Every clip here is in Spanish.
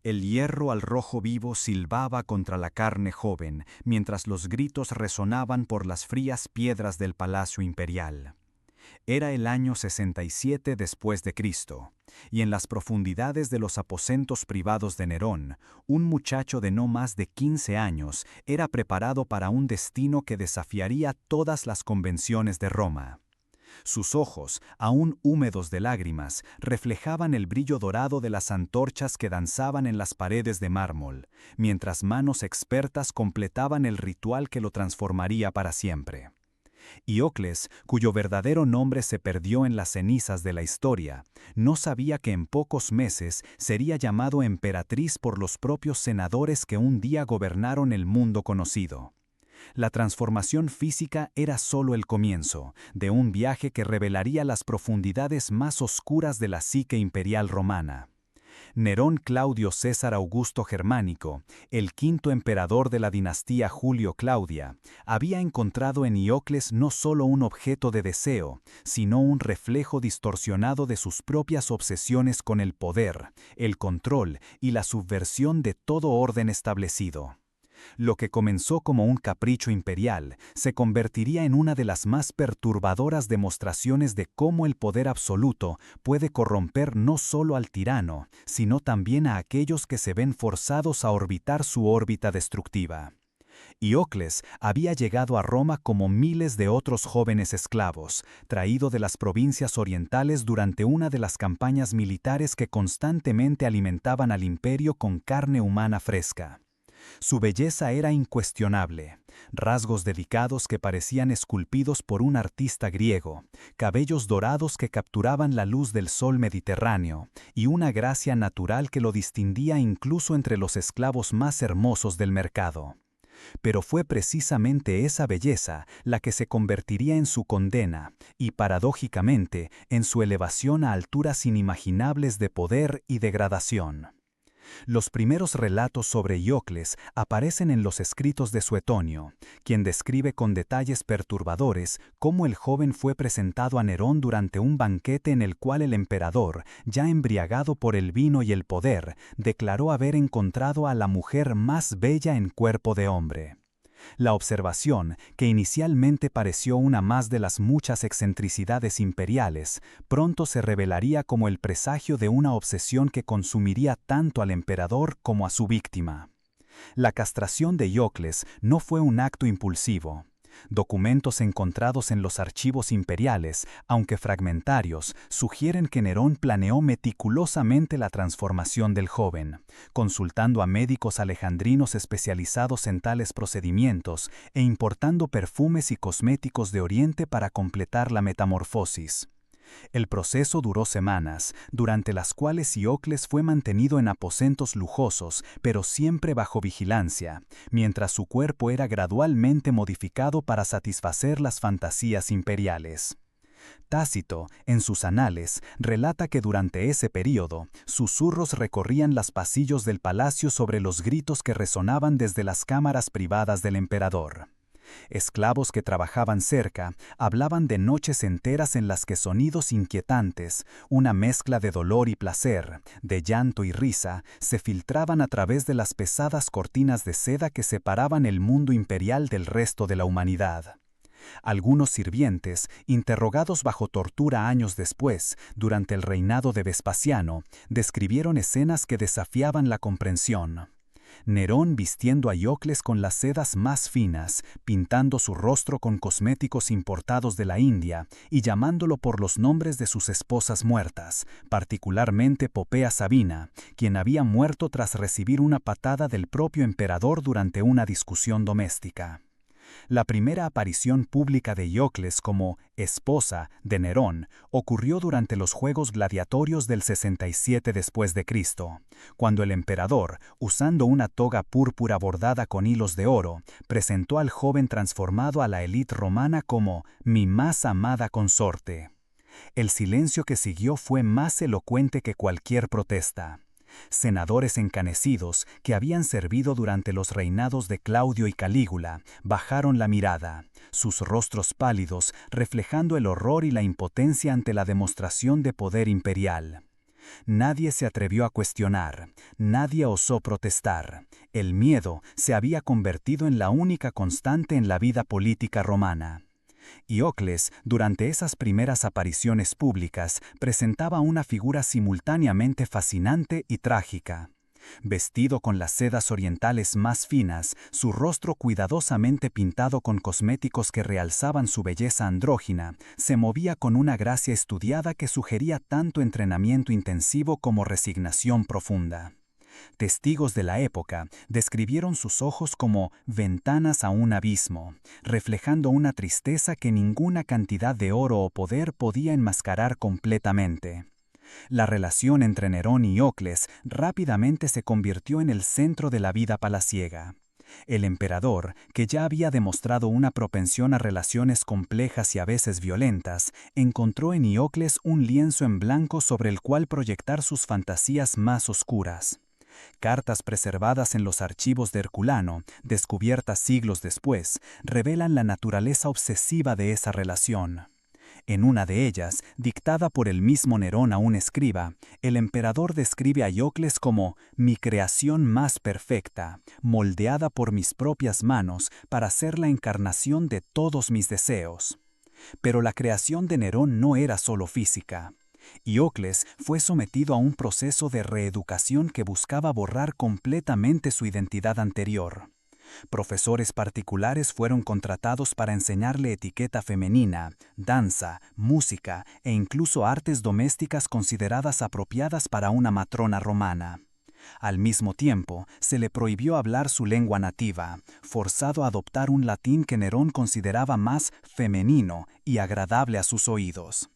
El hierro al rojo vivo silbaba contra la carne joven, mientras los gritos resonaban por las frías piedras del palacio imperial. Era el año 67 después de Cristo, y en las profundidades de los aposentos privados de Nerón, un muchacho de no más de 15 años era preparado para un destino que desafiaría todas las convenciones de Roma. Sus ojos, aún húmedos de lágrimas, reflejaban el brillo dorado de las antorchas que danzaban en las paredes de mármol, mientras manos expertas completaban el ritual que lo transformaría para siempre. Iocles, cuyo verdadero nombre se perdió en las cenizas de la historia, no sabía que en pocos meses sería llamado emperatriz por los propios senadores que un día gobernaron el mundo conocido. La transformación física era solo el comienzo de un viaje que revelaría las profundidades más oscuras de la psique imperial romana. Nerón Claudio César Augusto Germánico, el quinto emperador de la dinastía Julio-Claudia, había encontrado en Iocles no solo un objeto de deseo, sino un reflejo distorsionado de sus propias obsesiones con el poder, el control y la subversión de todo orden establecido. Lo que comenzó como un capricho imperial se convertiría en una de las más perturbadoras demostraciones de cómo el poder absoluto puede corromper no solo al tirano, sino también a aquellos que se ven forzados a orbitar su órbita destructiva. Iocles había llegado a Roma como miles de otros jóvenes esclavos, traído de las provincias orientales durante una de las campañas militares que constantemente alimentaban al imperio con carne humana fresca. Su belleza era incuestionable, rasgos delicados que parecían esculpidos por un artista griego, cabellos dorados que capturaban la luz del sol mediterráneo y una gracia natural que lo distinguía incluso entre los esclavos más hermosos del mercado. Pero fue precisamente esa belleza la que se convertiría en su condena y, paradójicamente, en su elevación a alturas inimaginables de poder y degradación. Los primeros relatos sobre Iocles aparecen en los escritos de Suetonio, quien describe con detalles perturbadores cómo el joven fue presentado a Nerón durante un banquete en el cual el emperador, ya embriagado por el vino y el poder, declaró haber encontrado a la mujer más bella en cuerpo de hombre. La observación, que inicialmente pareció una más de las muchas excentricidades imperiales, pronto se revelaría como el presagio de una obsesión que consumiría tanto al emperador como a su víctima. La castración de Iocles no fue un acto impulsivo. Documentos encontrados en los archivos imperiales, aunque fragmentarios, sugieren que Nerón planeó meticulosamente la transformación del joven, consultando a médicos alejandrinos especializados en tales procedimientos e importando perfumes y cosméticos de Oriente para completar la metamorfosis. El proceso duró semanas, durante las cuales Iocles fue mantenido en aposentos lujosos, pero siempre bajo vigilancia, mientras su cuerpo era gradualmente modificado para satisfacer las fantasías imperiales. Tácito, en sus anales, relata que durante ese período, susurros recorrían los pasillos del palacio sobre los gritos que resonaban desde las cámaras privadas del emperador. Esclavos que trabajaban cerca hablaban de noches enteras en las que sonidos inquietantes, una mezcla de dolor y placer, de llanto y risa, se filtraban a través de las pesadas cortinas de seda que separaban el mundo imperial del resto de la humanidad. Algunos sirvientes, interrogados bajo tortura años después, durante el reinado de Vespasiano, describieron escenas que desafiaban la comprensión. Nerón vistiendo a Iocles con las sedas más finas, pintando su rostro con cosméticos importados de la India y llamándolo por los nombres de sus esposas muertas, particularmente Popea Sabina, quien había muerto tras recibir una patada del propio emperador durante una discusión doméstica. La primera aparición pública de Iocles como esposa de Nerón ocurrió durante los Juegos Gladiatorios del 67 después de Cristo, cuando el emperador, usando una toga púrpura bordada con hilos de oro, presentó al joven transformado a la élite romana como «mi más amada consorte». El silencio que siguió fue más elocuente que cualquier protesta. Senadores encanecidos que habían servido durante los reinados de Claudio y Calígula bajaron la mirada, sus rostros pálidos reflejando el horror y la impotencia ante la demostración de poder imperial. Nadie se atrevió a cuestionar, nadie osó protestar. El miedo se había convertido en la única constante en la vida política romana. Iocles, durante esas primeras apariciones públicas, presentaba una figura simultáneamente fascinante y trágica. Vestido con las sedas orientales más finas, su rostro cuidadosamente pintado con cosméticos que realzaban su belleza andrógina, se movía con una gracia estudiada que sugería tanto entrenamiento intensivo como resignación profunda. Testigos de la época describieron sus ojos como ventanas a un abismo, reflejando una tristeza que ninguna cantidad de oro o poder podía enmascarar completamente. La relación entre Nerón y Iocles rápidamente se convirtió en el centro de la vida palaciega. El emperador, que ya había demostrado una propensión a relaciones complejas y a veces violentas, encontró en Iocles un lienzo en blanco sobre el cual proyectar sus fantasías más oscuras. Cartas preservadas en los archivos de Herculano, descubiertas siglos después, revelan la naturaleza obsesiva de esa relación. En una de ellas, dictada por el mismo Nerón a un escriba, el emperador describe a Iocles como «mi creación más perfecta, moldeada por mis propias manos para ser la encarnación de todos mis deseos». Pero la creación de Nerón no era solo física. Iocles fue sometido a un proceso de reeducación que buscaba borrar completamente su identidad anterior. Profesores particulares fueron contratados para enseñarle etiqueta femenina, danza, música e incluso artes domésticas consideradas apropiadas para una matrona romana. Al mismo tiempo, se le prohibió hablar su lengua nativa, forzado a adoptar un latín que Nerón consideraba más femenino y agradable a sus oídos.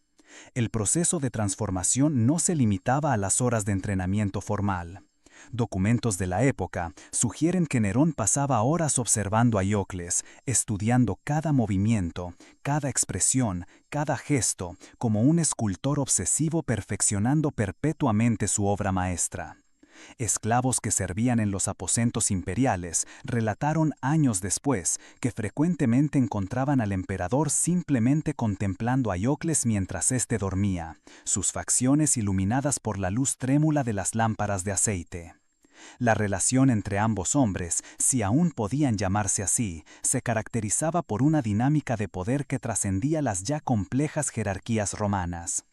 El proceso de transformación no se limitaba a las horas de entrenamiento formal. Documentos de la época sugieren que Nerón pasaba horas observando a Iocles, estudiando cada movimiento, cada expresión, cada gesto, como un escultor obsesivo perfeccionando perpetuamente su obra maestra. Esclavos que servían en los aposentos imperiales relataron años después que frecuentemente encontraban al emperador simplemente contemplando a Iocles mientras éste dormía, sus facciones iluminadas por la luz trémula de las lámparas de aceite. La relación entre ambos hombres, si aún podían llamarse así, se caracterizaba por una dinámica de poder que trascendía las ya complejas jerarquías romanas.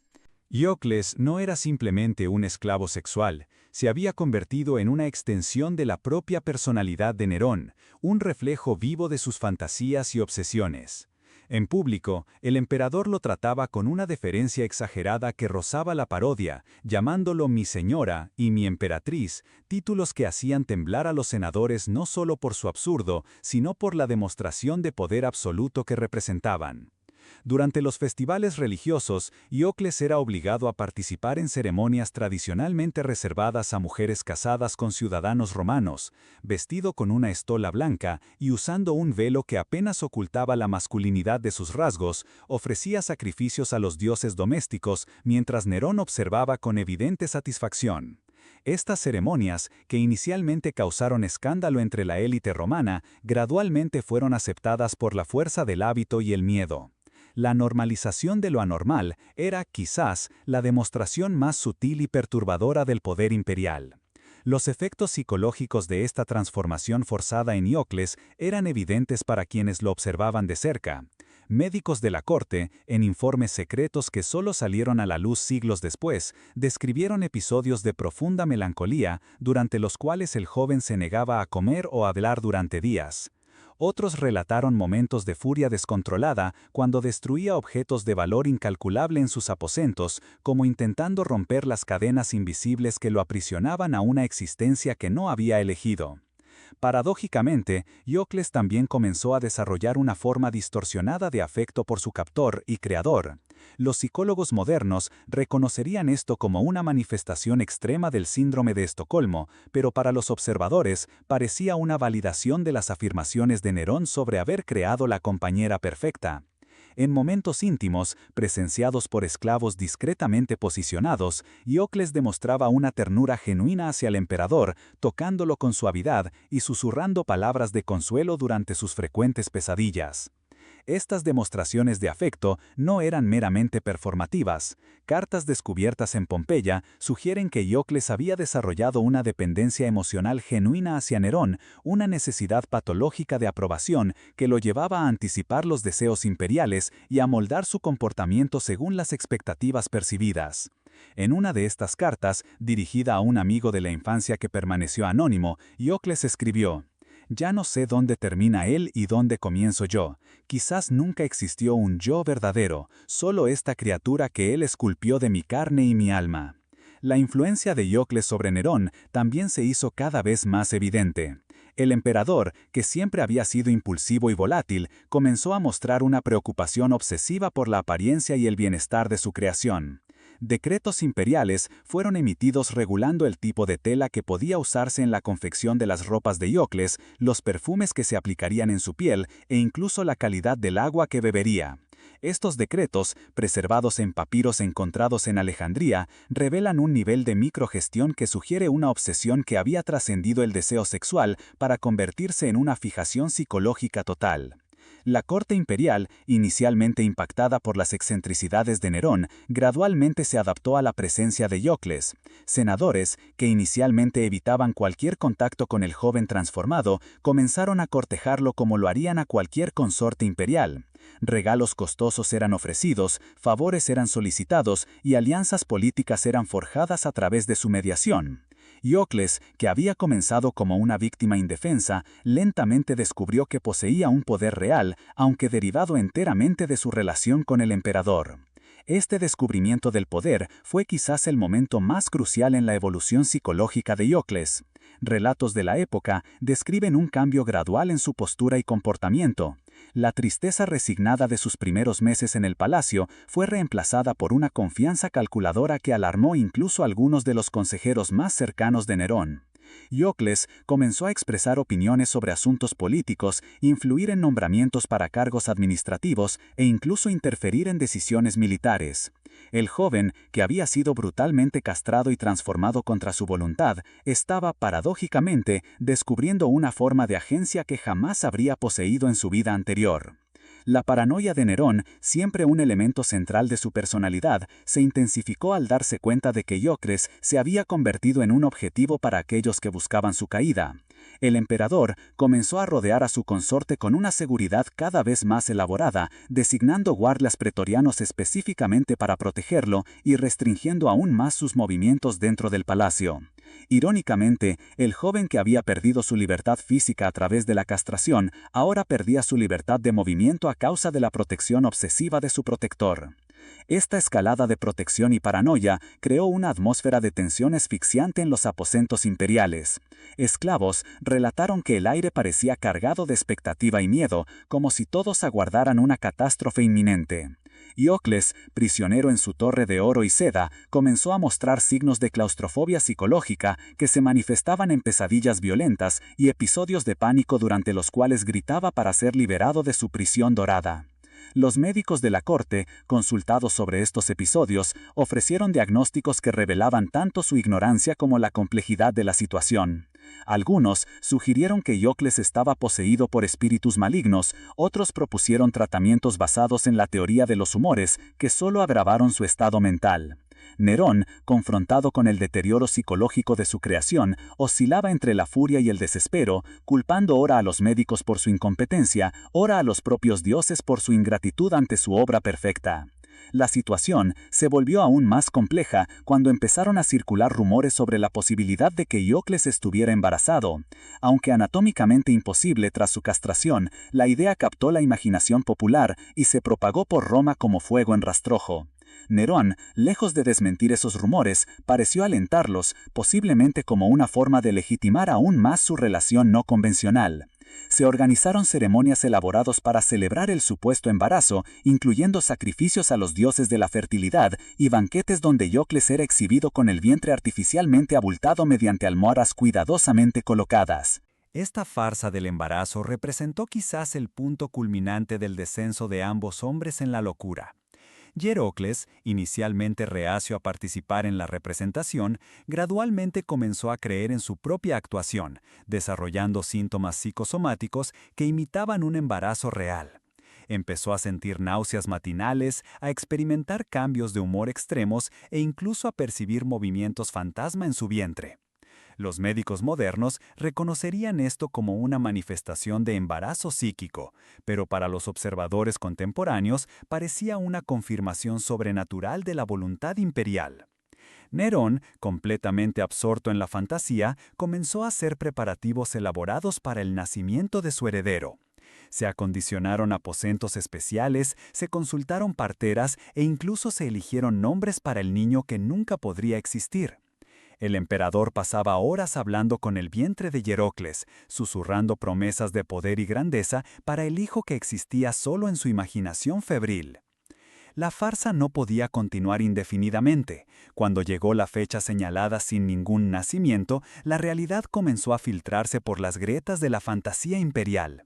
Iocles no era simplemente un esclavo sexual, se había convertido en una extensión de la propia personalidad de Nerón, un reflejo vivo de sus fantasías y obsesiones. En público, el emperador lo trataba con una deferencia exagerada que rozaba la parodia, llamándolo mi señora y mi emperatriz, títulos que hacían temblar a los senadores no solo por su absurdo, sino por la demostración de poder absoluto que representaban. Durante los festivales religiosos, Iocles era obligado a participar en ceremonias tradicionalmente reservadas a mujeres casadas con ciudadanos romanos, vestido con una estola blanca y usando un velo que apenas ocultaba la masculinidad de sus rasgos, ofrecía sacrificios a los dioses domésticos mientras Nerón observaba con evidente satisfacción. Estas ceremonias, que inicialmente causaron escándalo entre la élite romana, gradualmente fueron aceptadas por la fuerza del hábito y el miedo. La normalización de lo anormal era, quizás, la demostración más sutil y perturbadora del poder imperial. Los efectos psicológicos de esta transformación forzada en Iocles eran evidentes para quienes lo observaban de cerca. Médicos de la corte, en informes secretos que solo salieron a la luz siglos después, describieron episodios de profunda melancolía durante los cuales el joven se negaba a comer o hablar durante días. Otros relataron momentos de furia descontrolada cuando destruía objetos de valor incalculable en sus aposentos, como intentando romper las cadenas invisibles que lo aprisionaban a una existencia que no había elegido. Paradójicamente, Iocles también comenzó a desarrollar una forma distorsionada de afecto por su captor y creador. Los psicólogos modernos reconocerían esto como una manifestación extrema del síndrome de Estocolmo, pero para los observadores parecía una validación de las afirmaciones de Nerón sobre haber creado la compañera perfecta. En momentos íntimos, presenciados por esclavos discretamente posicionados, Iocles demostraba una ternura genuina hacia el emperador, tocándolo con suavidad y susurrando palabras de consuelo durante sus frecuentes pesadillas. Estas demostraciones de afecto no eran meramente performativas. Cartas descubiertas en Pompeya sugieren que Iocles había desarrollado una dependencia emocional genuina hacia Nerón, una necesidad patológica de aprobación que lo llevaba a anticipar los deseos imperiales y a moldar su comportamiento según las expectativas percibidas. En una de estas cartas, dirigida a un amigo de la infancia que permaneció anónimo, Iocles escribió: «Ya no sé dónde termina él y dónde comienzo yo. Quizás nunca existió un yo verdadero, solo esta criatura que él esculpió de mi carne y mi alma». La influencia de Iocles sobre Nerón también se hizo cada vez más evidente. El emperador, que siempre había sido impulsivo y volátil, comenzó a mostrar una preocupación obsesiva por la apariencia y el bienestar de su creación. Decretos imperiales fueron emitidos regulando el tipo de tela que podía usarse en la confección de las ropas de Iocles, los perfumes que se aplicarían en su piel e incluso la calidad del agua que bebería. Estos decretos, preservados en papiros encontrados en Alejandría, revelan un nivel de microgestión que sugiere una obsesión que había trascendido el deseo sexual para convertirse en una fijación psicológica total. La corte imperial, inicialmente impactada por las excentricidades de Nerón, gradualmente se adaptó a la presencia de Iocles. Senadores, que inicialmente evitaban cualquier contacto con el joven transformado, comenzaron a cortejarlo como lo harían a cualquier consorte imperial. Regalos costosos eran ofrecidos, favores eran solicitados y alianzas políticas eran forjadas a través de su mediación. Iocles, que había comenzado como una víctima indefensa, lentamente descubrió que poseía un poder real, aunque derivado enteramente de su relación con el emperador. Este descubrimiento del poder fue quizás el momento más crucial en la evolución psicológica de Iocles. Relatos de la época describen un cambio gradual en su postura y comportamiento. La tristeza resignada de sus primeros meses en el palacio fue reemplazada por una confianza calculadora que alarmó incluso a algunos de los consejeros más cercanos de Nerón. Iocles comenzó a expresar opiniones sobre asuntos políticos, influir en nombramientos para cargos administrativos e incluso interferir en decisiones militares. El joven, que había sido brutalmente castrado y transformado contra su voluntad, estaba, paradójicamente, descubriendo una forma de agencia que jamás habría poseído en su vida anterior. La paranoia de Nerón, siempre un elemento central de su personalidad, se intensificó al darse cuenta de que Iocles se había convertido en un objetivo para aquellos que buscaban su caída. El emperador comenzó a rodear a su consorte con una seguridad cada vez más elaborada, designando guardias pretorianos específicamente para protegerlo y restringiendo aún más sus movimientos dentro del palacio. Irónicamente, el joven que había perdido su libertad física a través de la castración, ahora perdía su libertad de movimiento a causa de la protección obsesiva de su protector. Esta escalada de protección y paranoia creó una atmósfera de tensión asfixiante en los aposentos imperiales. Esclavos relataron que el aire parecía cargado de expectativa y miedo, como si todos aguardaran una catástrofe inminente. Iocles, prisionero en su torre de oro y seda, comenzó a mostrar signos de claustrofobia psicológica que se manifestaban en pesadillas violentas y episodios de pánico durante los cuales gritaba para ser liberado de su prisión dorada. Los médicos de la corte, consultados sobre estos episodios, ofrecieron diagnósticos que revelaban tanto su ignorancia como la complejidad de la situación. Algunos sugirieron que Iocles estaba poseído por espíritus malignos, otros propusieron tratamientos basados en la teoría de los humores que solo agravaron su estado mental. Nerón, confrontado con el deterioro psicológico de su creación, oscilaba entre la furia y el desespero, culpando ora a los médicos por su incompetencia, ora a los propios dioses por su ingratitud ante su obra perfecta. La situación se volvió aún más compleja cuando empezaron a circular rumores sobre la posibilidad de que Iocles estuviera embarazado. Aunque anatómicamente imposible tras su castración, la idea captó la imaginación popular y se propagó por Roma como fuego en rastrojo. Nerón, lejos de desmentir esos rumores, pareció alentarlos, posiblemente como una forma de legitimar aún más su relación no convencional. Se organizaron ceremonias elaboradas para celebrar el supuesto embarazo, incluyendo sacrificios a los dioses de la fertilidad y banquetes donde Iocles era exhibido con el vientre artificialmente abultado mediante almohadas cuidadosamente colocadas. Esta farsa del embarazo representó quizás el punto culminante del descenso de ambos hombres en la locura. Hierocles, inicialmente reacio a participar en la representación, gradualmente comenzó a creer en su propia actuación, desarrollando síntomas psicosomáticos que imitaban un embarazo real. Empezó a sentir náuseas matinales, a experimentar cambios de humor extremos e incluso a percibir movimientos fantasma en su vientre. Los médicos modernos reconocerían esto como una manifestación de embarazo psíquico, pero para los observadores contemporáneos parecía una confirmación sobrenatural de la voluntad imperial. Nerón, completamente absorto en la fantasía, comenzó a hacer preparativos elaborados para el nacimiento de su heredero. Se acondicionaron aposentos especiales, se consultaron parteras e incluso se eligieron nombres para el niño que nunca podría existir. El emperador pasaba horas hablando con el vientre de Hierocles, susurrando promesas de poder y grandeza para el hijo que existía solo en su imaginación febril. La farsa no podía continuar indefinidamente. Cuando llegó la fecha señalada sin ningún nacimiento, la realidad comenzó a filtrarse por las grietas de la fantasía imperial.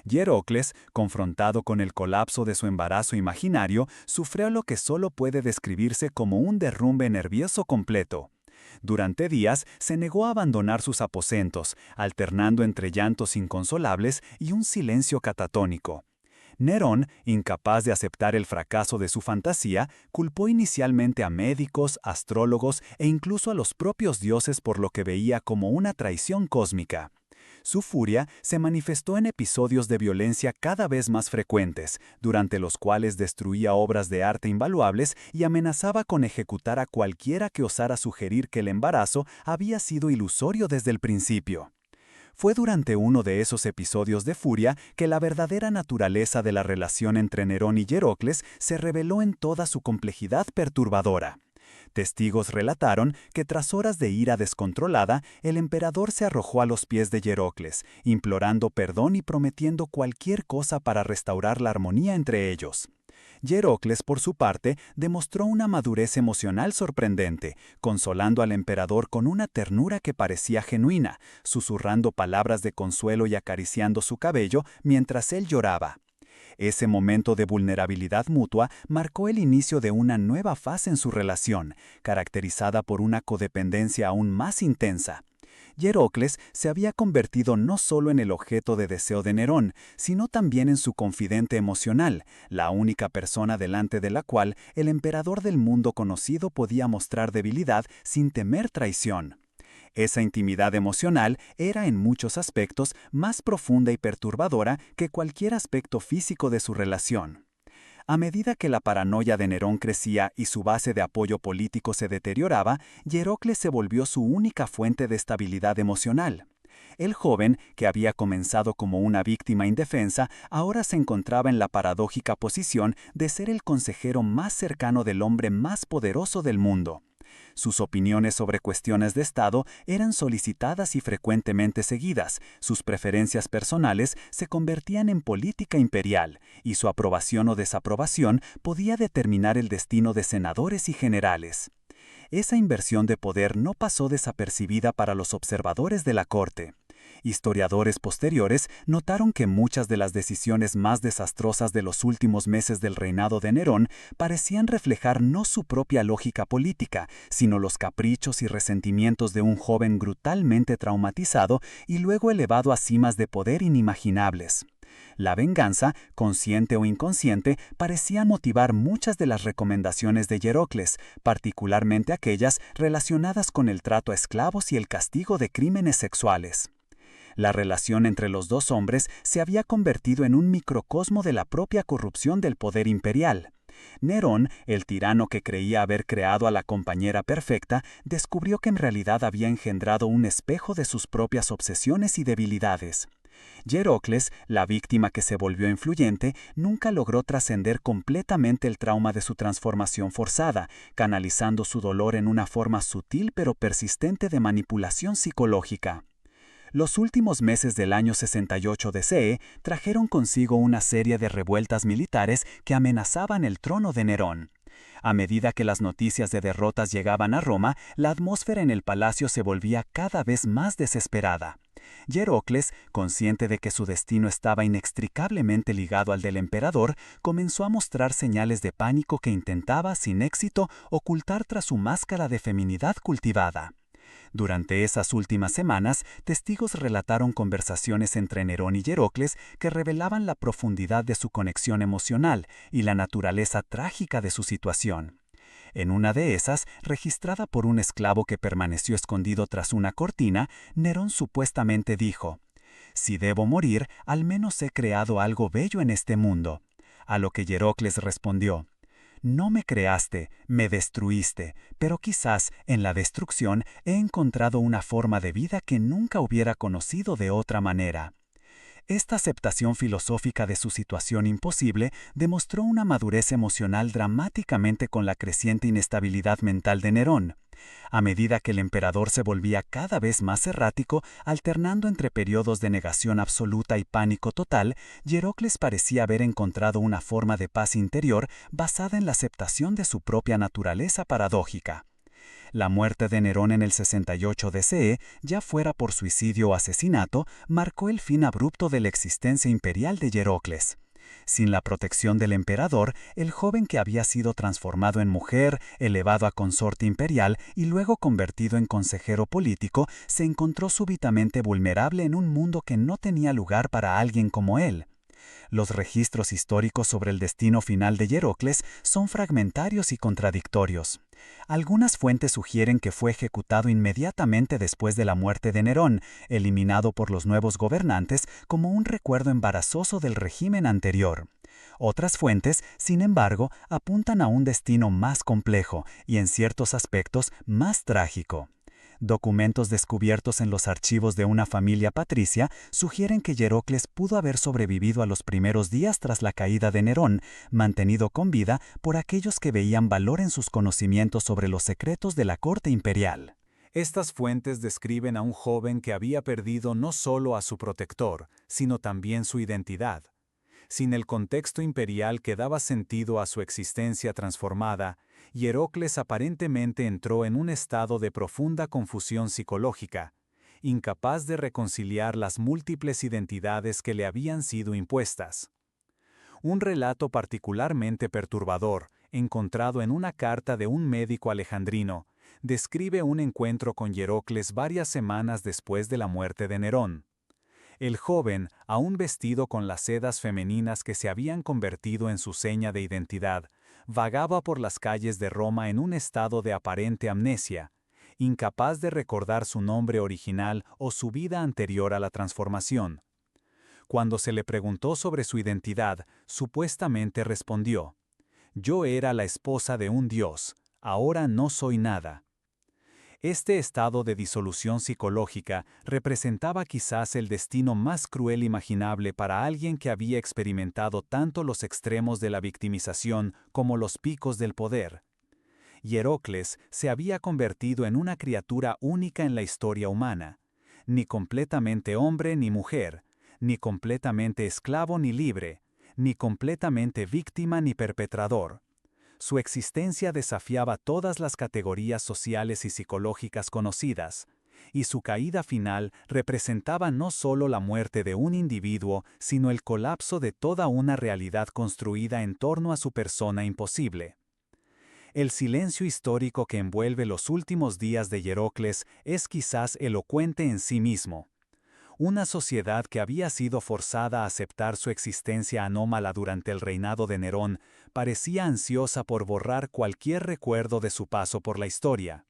Hierocles, confrontado con el colapso de su embarazo imaginario, sufrió lo que solo puede describirse como un derrumbe nervioso completo. Durante días se negó a abandonar sus aposentos, alternando entre llantos inconsolables y un silencio catatónico. Nerón, incapaz de aceptar el fracaso de su fantasía, culpó inicialmente a médicos, astrólogos e incluso a los propios dioses por lo que veía como una traición cósmica. Su furia se manifestó en episodios de violencia cada vez más frecuentes, durante los cuales destruía obras de arte invaluables y amenazaba con ejecutar a cualquiera que osara sugerir que el embarazo había sido ilusorio desde el principio. Fue durante uno de esos episodios de furia que la verdadera naturaleza de la relación entre Nerón y Hierocles se reveló en toda su complejidad perturbadora. Testigos relataron que tras horas de ira descontrolada, el emperador se arrojó a los pies de Hierocles, implorando perdón y prometiendo cualquier cosa para restaurar la armonía entre ellos. Hierocles, por su parte, demostró una madurez emocional sorprendente, consolando al emperador con una ternura que parecía genuina, susurrando palabras de consuelo y acariciando su cabello mientras él lloraba. Ese momento de vulnerabilidad mutua marcó el inicio de una nueva fase en su relación, caracterizada por una codependencia aún más intensa. Hierocles se había convertido no solo en el objeto de deseo de Nerón, sino también en su confidente emocional, la única persona delante de la cual el emperador del mundo conocido podía mostrar debilidad sin temer traición. Esa intimidad emocional era en muchos aspectos más profunda y perturbadora que cualquier aspecto físico de su relación. A medida que la paranoia de Nerón crecía y su base de apoyo político se deterioraba, Hierocles se volvió su única fuente de estabilidad emocional. El joven, que había comenzado como una víctima indefensa, ahora se encontraba en la paradójica posición de ser el consejero más cercano del hombre más poderoso del mundo. Sus opiniones sobre cuestiones de Estado eran solicitadas y frecuentemente seguidas, sus preferencias personales se convertían en política imperial, y su aprobación o desaprobación podía determinar el destino de senadores y generales. Esa inversión de poder no pasó desapercibida para los observadores de la corte. Historiadores posteriores notaron que muchas de las decisiones más desastrosas de los últimos meses del reinado de Nerón parecían reflejar no su propia lógica política, sino los caprichos y resentimientos de un joven brutalmente traumatizado y luego elevado a cimas de poder inimaginables. La venganza, consciente o inconsciente, parecía motivar muchas de las recomendaciones de Hierocles, particularmente aquellas relacionadas con el trato a esclavos y el castigo de crímenes sexuales. La relación entre los dos hombres se había convertido en un microcosmo de la propia corrupción del poder imperial. Nerón, el tirano que creía haber creado a la compañera perfecta, descubrió que en realidad había engendrado un espejo de sus propias obsesiones y debilidades. Hierocles, la víctima que se volvió influyente, nunca logró trascender completamente el trauma de su transformación forzada, canalizando su dolor en una forma sutil pero persistente de manipulación psicológica. Los últimos meses del año 68 d.C. trajeron consigo una serie de revueltas militares que amenazaban el trono de Nerón. A medida que las noticias de derrotas llegaban a Roma, la atmósfera en el palacio se volvía cada vez más desesperada. Hierocles, consciente de que su destino estaba inextricablemente ligado al del emperador, comenzó a mostrar señales de pánico que intentaba, sin éxito, ocultar tras su máscara de feminidad cultivada. Durante esas últimas semanas, testigos relataron conversaciones entre Nerón y Hierocles que revelaban la profundidad de su conexión emocional y la naturaleza trágica de su situación. En una de esas, registrada por un esclavo que permaneció escondido tras una cortina, Nerón supuestamente dijo: «Si debo morir, al menos he creado algo bello en este mundo». A lo que Hierocles respondió: «No me creaste, me destruiste, pero quizás en la destrucción he encontrado una forma de vida que nunca hubiera conocido de otra manera». Esta aceptación filosófica de su situación imposible demostró una madurez emocional dramáticamente con la creciente inestabilidad mental de Nerón. A medida que el emperador se volvía cada vez más errático, alternando entre periodos de negación absoluta y pánico total, Hierocles parecía haber encontrado una forma de paz interior basada en la aceptación de su propia naturaleza paradójica. La muerte de Nerón en el 68 DCE, ya fuera por suicidio o asesinato, marcó el fin abrupto de la existencia imperial de Hierocles. Sin la protección del emperador, el joven que había sido transformado en mujer, elevado a consorte imperial y luego convertido en consejero político, se encontró súbitamente vulnerable en un mundo que no tenía lugar para alguien como él. Los registros históricos sobre el destino final de Hierocles son fragmentarios y contradictorios. Algunas fuentes sugieren que fue ejecutado inmediatamente después de la muerte de Nerón, eliminado por los nuevos gobernantes como un recuerdo embarazoso del régimen anterior. Otras fuentes, sin embargo, apuntan a un destino más complejo y en ciertos aspectos más trágico. Documentos descubiertos en los archivos de una familia patricia sugieren que Hierocles pudo haber sobrevivido a los primeros días tras la caída de Nerón, mantenido con vida por aquellos que veían valor en sus conocimientos sobre los secretos de la corte imperial. Estas fuentes describen a un joven que había perdido no solo a su protector, sino también su identidad. Sin el contexto imperial que daba sentido a su existencia transformada, Hierocles aparentemente entró en un estado de profunda confusión psicológica, incapaz de reconciliar las múltiples identidades que le habían sido impuestas. Un relato particularmente perturbador, encontrado en una carta de un médico alejandrino, describe un encuentro con Hierocles varias semanas después de la muerte de Nerón. El joven, aún vestido con las sedas femeninas que se habían convertido en su seña de identidad, vagaba por las calles de Roma en un estado de aparente amnesia, incapaz de recordar su nombre original o su vida anterior a la transformación. Cuando se le preguntó sobre su identidad, supuestamente respondió: «Yo era la esposa de un dios, ahora no soy nada». Este estado de disolución psicológica representaba quizás el destino más cruel imaginable para alguien que había experimentado tanto los extremos de la victimización como los picos del poder. Hierocles se había convertido en una criatura única en la historia humana, ni completamente hombre ni mujer, ni completamente esclavo ni libre, ni completamente víctima ni perpetrador. Su existencia desafiaba todas las categorías sociales y psicológicas conocidas, y su caída final representaba no solo la muerte de un individuo, sino el colapso de toda una realidad construida en torno a su persona imposible. El silencio histórico que envuelve los últimos días de Hierocles es quizás elocuente en sí mismo. Una sociedad que había sido forzada a aceptar su existencia anómala durante el reinado de Nerón parecía ansiosa por borrar cualquier recuerdo de su paso por la historia.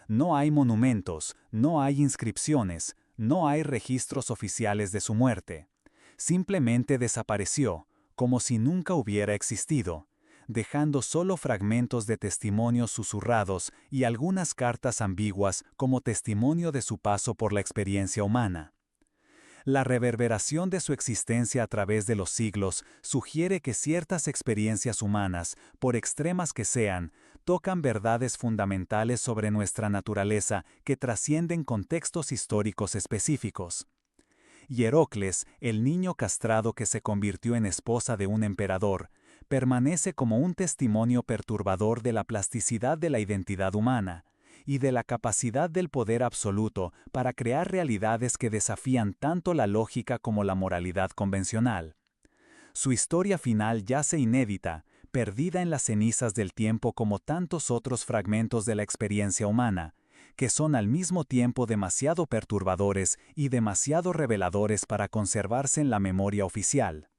No hay monumentos, no hay inscripciones, no hay registros oficiales de su muerte. Simplemente desapareció, como si nunca hubiera existido, dejando solo fragmentos de testimonios susurrados y algunas cartas ambiguas como testimonio de su paso por la experiencia humana. La reverberación de su existencia a través de los siglos sugiere que ciertas experiencias humanas, por extremas que sean, tocan verdades fundamentales sobre nuestra naturaleza que trascienden contextos históricos específicos. Hierocles, el niño castrado que se convirtió en esposa de un emperador, permanece como un testimonio perturbador de la plasticidad de la identidad humana y de la capacidad del poder absoluto para crear realidades que desafían tanto la lógica como la moralidad convencional. Su historia final yace inédita, perdida en las cenizas del tiempo como tantos otros fragmentos de la experiencia humana, que son al mismo tiempo demasiado perturbadores y demasiado reveladores para conservarse en la memoria oficial.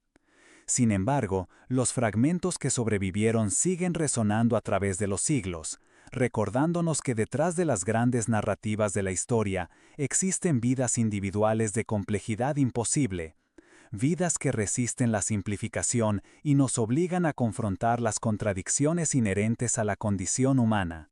Sin embargo, los fragmentos que sobrevivieron siguen resonando a través de los siglos, recordándonos que detrás de las grandes narrativas de la historia existen vidas individuales de complejidad imposible, vidas que resisten la simplificación y nos obligan a confrontar las contradicciones inherentes a la condición humana.